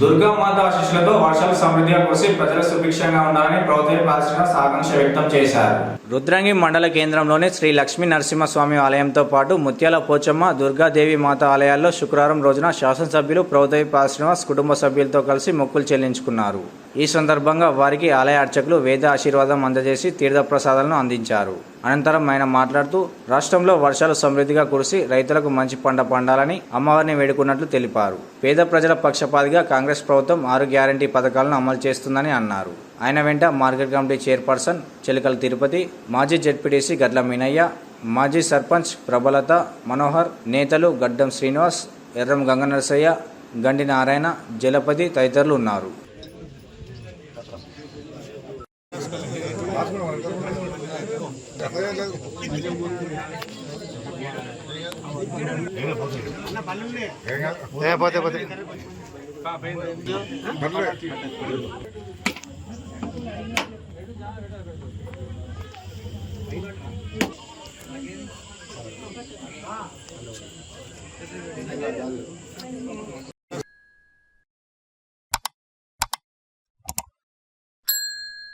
దుర్గా మాత ఆశీస్సులతో వర్షాలు సమృద్ధిగా కురిసి ప్రజలు సుభిక్షంగా ఉండాలని ప్రభుత్వ శ్రీనివాస్ ఆకాంక్ష వ్యక్తం చేశారు. రుద్రంగి మండల కేంద్రంలోని శ్రీ లక్ష్మీ నరసింహస్వామి ఆలయంతో పాటు ముత్యాల పోచమ్మ, దుర్గాదేవి మాత ఆలయాల్లో శుక్రవారం రోజున శాసనసభ్యులు ప్రభుత్వ శ్రీనివాస్ కుటుంబ సభ్యులతో కలిసి మొక్కులు చెల్లించుకున్నారు. ఈ సందర్భంగా వారికి ఆలయ అర్చకులు వేద ఆశీర్వాదం అందజేసి తీర్థప్రసాదాలను అందించారు. అనంతరం ఆయన మాట్లాడుతూ రాష్ట్రంలో వర్షాలు సమృద్ధిగా కురిసి రైతులకు మంచి పంట పండాలని అమ్మవారిని వేడుకున్నట్లు తెలిపారు. పేద ప్రజల పక్షపాతిగా కాంగ్రెస్ ప్రభుత్వం 6 గ్యారంటీ పథకాలను అమలు చేస్తుందని అన్నారు. ఆయన వెంట మార్కెట్ కమిటీ చైర్పర్సన్ చిలకల తిరుపతి, మాజీ జెడ్పీటీసీ గడ్ల మీనయ్య, మాజీ సర్పంచ్ ప్రభలత మనోహర్, నేతలు గడ్డం శ్రీనివాస్, ఎర్రం గంగనరసయ్య, గండి నారాయణ, జలపతి తదితరులు ఉన్నారు.